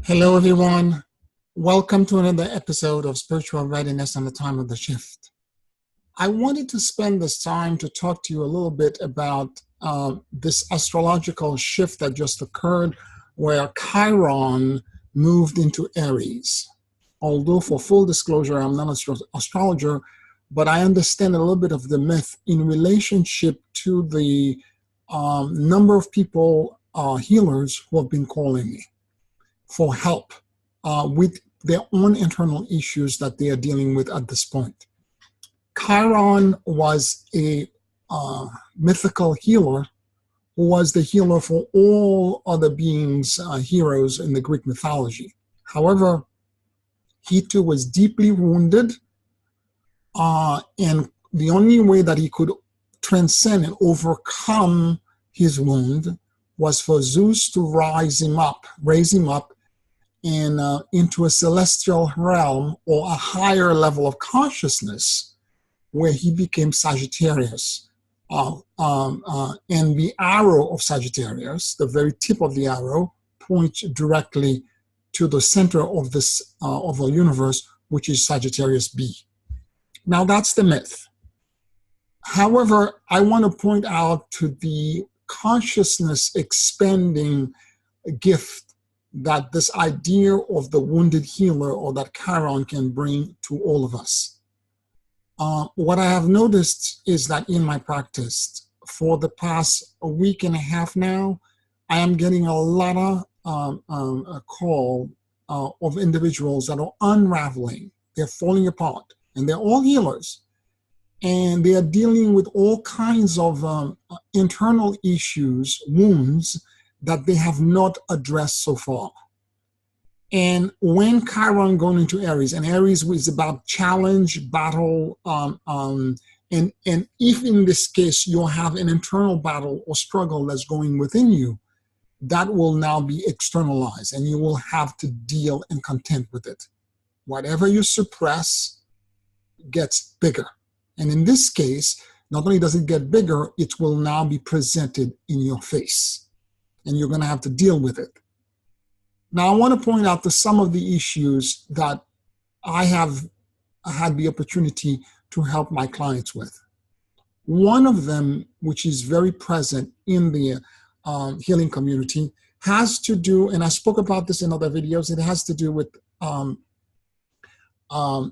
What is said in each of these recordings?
Hello, everyone. Welcome to another episode of Spiritual Readiness on the Time of the Shift. I wanted to spend this time to talk to you a little bit about this astrological shift that just occurred where Chiron moved into Aries. Although, for full disclosure, I'm not an astrologer, but I understand a little bit of the myth in relationship to the number of people, healers, who have been calling me for help with their own internal issues that they are dealing with at this point. Chiron was a mythical healer who was the healer for all other beings, heroes in the Greek mythology. However, he too was deeply wounded, and the only way that he could transcend and overcome his wound was for Zeus to raise him up, and into a celestial realm or a higher level of consciousness, where he became Sagittarius. And the arrow of Sagittarius, the very tip of the arrow, points directly to the center of this of the universe, which is Sagittarius B. Now that's the myth. However, I want to point out to the consciousness expanding gift that this idea of the wounded healer or that Chiron can bring to all of us. What I have noticed is that in my practice, for the past a week and a half now, I am getting a lot of a call of individuals that are unraveling. They're falling apart, and they're all healers. And they are dealing with all kinds of internal issues, wounds, that they have not addressed so far. And when Chiron going into Aries, and Aries is about challenge, battle, and if in this case you have an internal battle or struggle that's going within you, that will now be externalized, and you will have to deal and contend with it. Whatever you suppress gets bigger. And in this case, not only does it get bigger, it will now be presented in your face, and you're going to have to deal with it. Now, I want to point out some of the issues that I have had the opportunity to help my clients with. One of them, which is very present in the healing community, has to do, and I spoke about this in other videos, it has to do with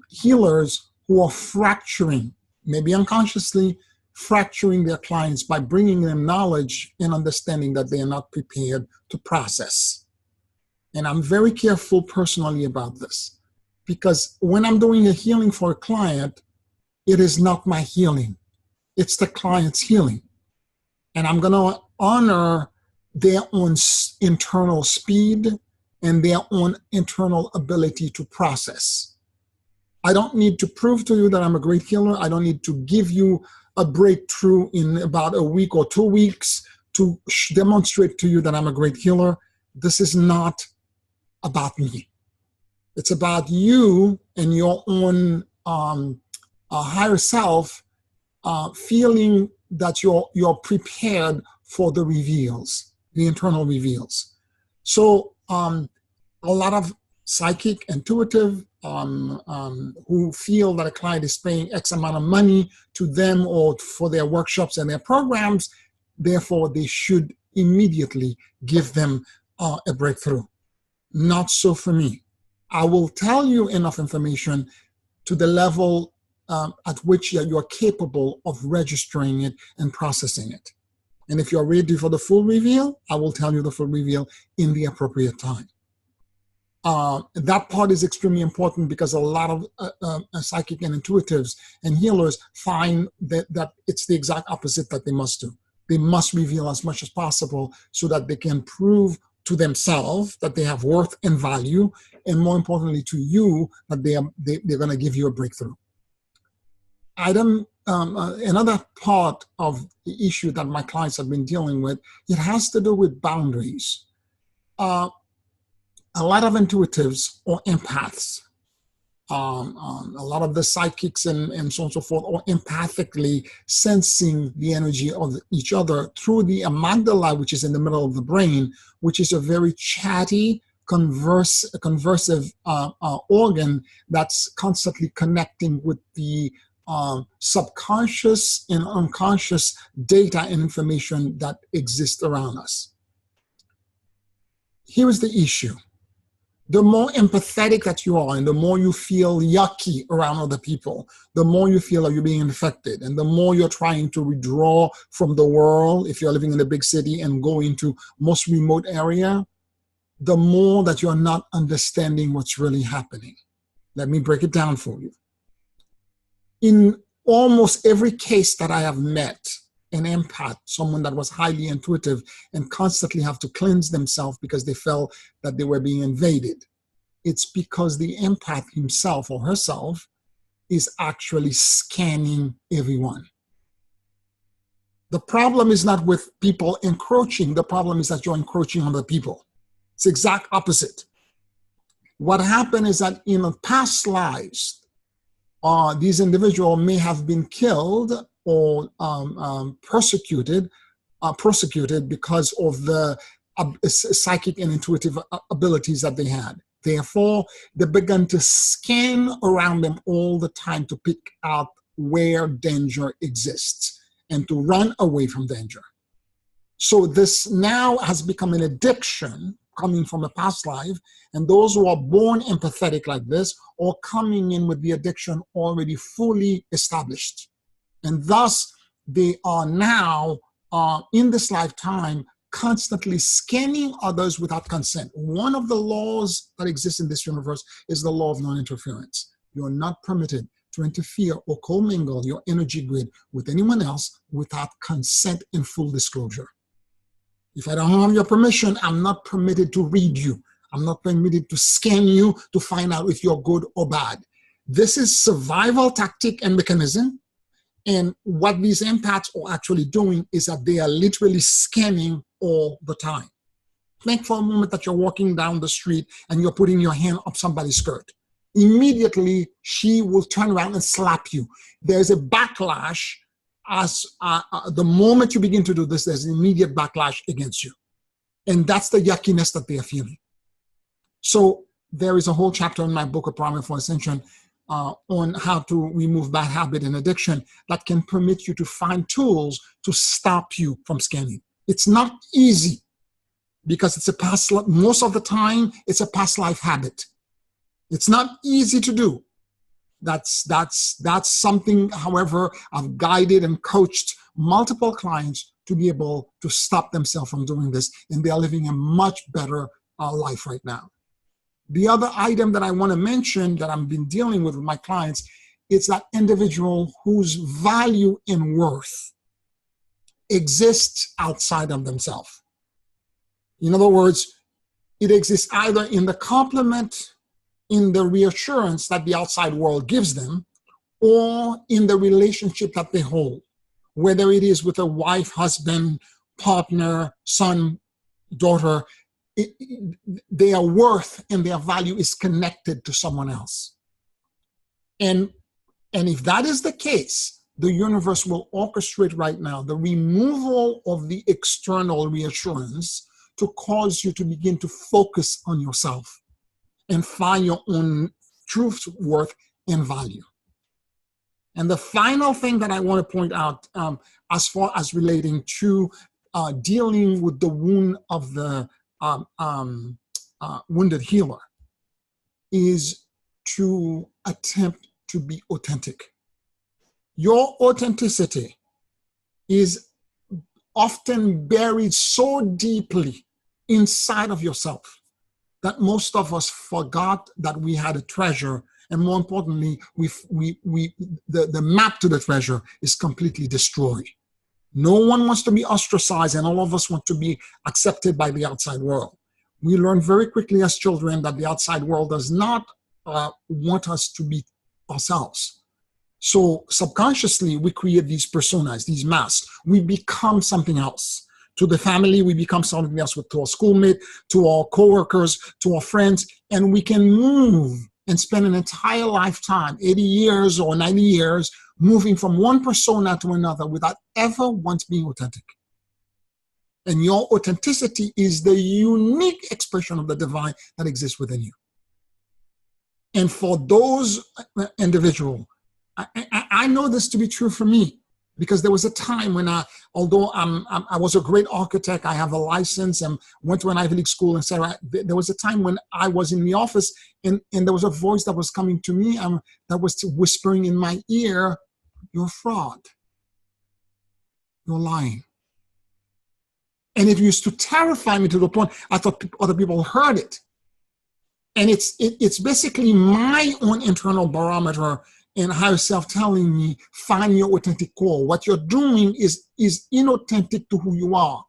healers who are fracturing, maybe unconsciously, fracturing their clients by bringing them knowledge and understanding that they are not prepared to process. And I'm very careful personally about this, because when I'm doing a healing for a client, it is not my healing. It's the client's healing. And I'm going to honor their own internal speed and their own internal ability to process. I don't need to prove to you that I'm a great healer. I don't need to give you a breakthrough in about a week or 2 weeks to demonstrate to you that I'm a great healer. This is not about me. It's about you and your own higher self feeling that you're prepared for the reveals, the internal reveals. So a lot of psychic, intuitive, who feel that a client is paying X amount of money to them or for their workshops and their programs, therefore they should immediately give them a breakthrough. Not so for me. I will tell you enough information to the level at which you're capable of registering it and processing it. And if you're ready for the full reveal, I will tell you the full reveal in the appropriate time. That part is extremely important, because a lot of psychic and intuitives and healers find that it's the exact opposite that they must do. They must reveal as much as possible so that they can prove to themselves that they have worth and value, and more importantly to you, that they're going to give you a breakthrough. Another part of the issue that my clients have been dealing with, it has to do with boundaries. A lot of intuitives or empaths, a lot of the psychics and so on and so forth are empathically sensing the energy of each other through the amygdala, which is in the middle of the brain, which is a very chatty, conversive organ that's constantly connecting with the subconscious and unconscious data and information that exists around us. Here is the issue. The more empathetic that you are and the more you feel yucky around other people, the more you feel like you're being infected, and the more you're trying to withdraw from the world, if you're living in a big city, and go into most remote area, the more that you're not understanding what's really happening. Let me break it down for you. In almost every case that I have met, an empath, someone that was highly intuitive and constantly have to cleanse themselves because they felt that they were being invaded, it's because the empath himself or herself is actually scanning everyone. The problem is not with people encroaching. The problem is that you're encroaching on the people. It's the exact opposite. What happened is that in past lives, these individuals may have been killed or persecuted because of the psychic and intuitive abilities that they had. Therefore, they began to scan around them all the time to pick out where danger exists and to run away from danger. So this now has become an addiction coming from a past life, and those who are born empathetic like this are coming in with the addiction already fully established. And thus, they are now, in this lifetime, constantly scanning others without consent. One of the laws that exist in this universe is the law of non-interference. You are not permitted to interfere or commingle your energy grid with anyone else without consent and full disclosure. If I don't have your permission, I'm not permitted to read you. I'm not permitted to scan you to find out if you're good or bad. This is survival tactic and mechanism. And what these empaths are actually doing is that they are literally scanning all the time. Think for a moment that you're walking down the street and you're putting your hand up somebody's skirt. Immediately, she will turn around and slap you. There's a backlash. As the moment you begin to do this, there's an immediate backlash against you. And that's the yuckiness that they are feeling. So there is a whole chapter in my book, A Primer for Ascension, on how to remove bad habit and addiction that can permit you to find tools to stop you from scanning. It's not easy because it's a past, most of the time, it's a past life habit. It's not easy to do. That's something, however, I've guided and coached multiple clients to be able to stop themselves from doing this, and they are living a much better life right now. The other item that I want to mention that I've been dealing with my clients is that individual whose value and worth exists outside of themselves. In other words, it exists either in the complement, in the reassurance that the outside world gives them, or in the relationship that they hold, whether it is with a wife, husband, partner, son, daughter. Their worth and their value is connected to someone else. And if that is the case, the universe will orchestrate right now the removal of the external reassurance to cause you to begin to focus on yourself and find your own truth, worth, and value. And the final thing that I want to point out as far as relating to dealing with the wound of the wounded healer is to attempt to be authentic. Your authenticity is often buried so deeply inside of yourself that most of us forgot that we had a treasure, and more importantly, the map to the treasure is completely destroyed. No one wants to be ostracized, and all of us want to be accepted by the outside world. We learn very quickly as children that the outside world does not want us to be ourselves. So subconsciously, we create these personas, these masks. We become something else. To the family, we become something else, to our schoolmate, to our coworkers, to our friends, and we can move and spend an entire lifetime, 80 years or 90 years, moving from one persona to another without ever once being authentic. And your authenticity is the unique expression of the divine that exists within you. And for those individuals, I know this to be true for me, because there was a time when although I was a great architect, I have a license and went to an Ivy League school, etc. There was a time when I was in the office and there was a voice that was coming to me that was whispering in my ear, "You're a fraud. You're lying." And it used to terrify me to the point I thought other people heard it. And it's basically my own internal barometer and higher self telling me, find your authentic core. What you're doing is inauthentic to who you are.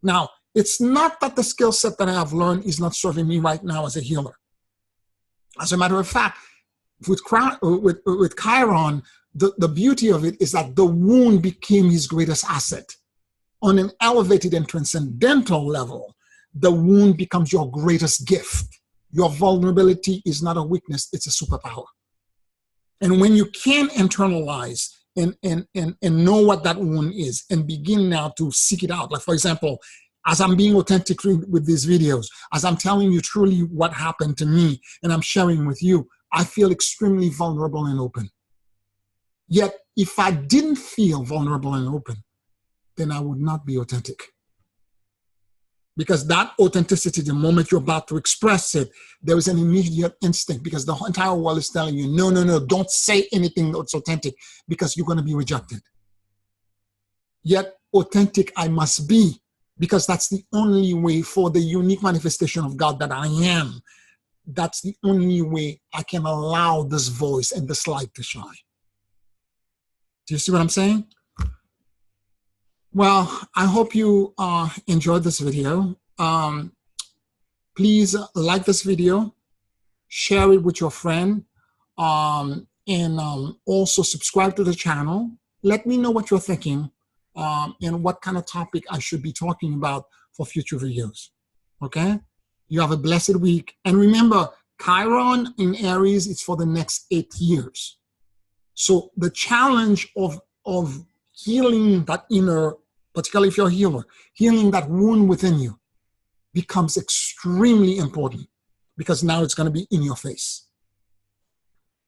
Now, it's not that the skill set that I have learned is not serving me right now as a healer. As a matter of fact, with Chiron, the beauty of it is that the wound became his greatest asset. On an elevated and transcendental level, the wound becomes your greatest gift. Your vulnerability is not a weakness, it's a superpower. And when you can internalize and know what that wound is and begin now to seek it out, like for example, as I'm being authentic with these videos, as I'm telling you truly what happened to me and I'm sharing with you, I feel extremely vulnerable and open. Yet, if I didn't feel vulnerable and open, then I would not be authentic. Because that authenticity, the moment you're about to express it, there is an immediate instinct, because the entire world is telling you, no, no, no, don't say anything that's authentic because you're going to be rejected. Yet authentic I must be, because that's the only way for the unique manifestation of God that I am. That's the only way I can allow this voice and this light to shine. Do you see what I'm saying? Well, I hope you enjoyed this video. Please like this video, share it with your friend, and also subscribe to the channel. Let me know what you're thinking and what kind of topic I should be talking about for future videos. Okay? You have a blessed week. And remember, Chiron in Aries is for the next 8 years. So the challenge of healing that inner, particularly if you're a healer, healing that wound within you becomes extremely important, because now it's going to be in your face.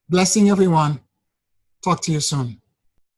Blessing everyone. Talk to you soon.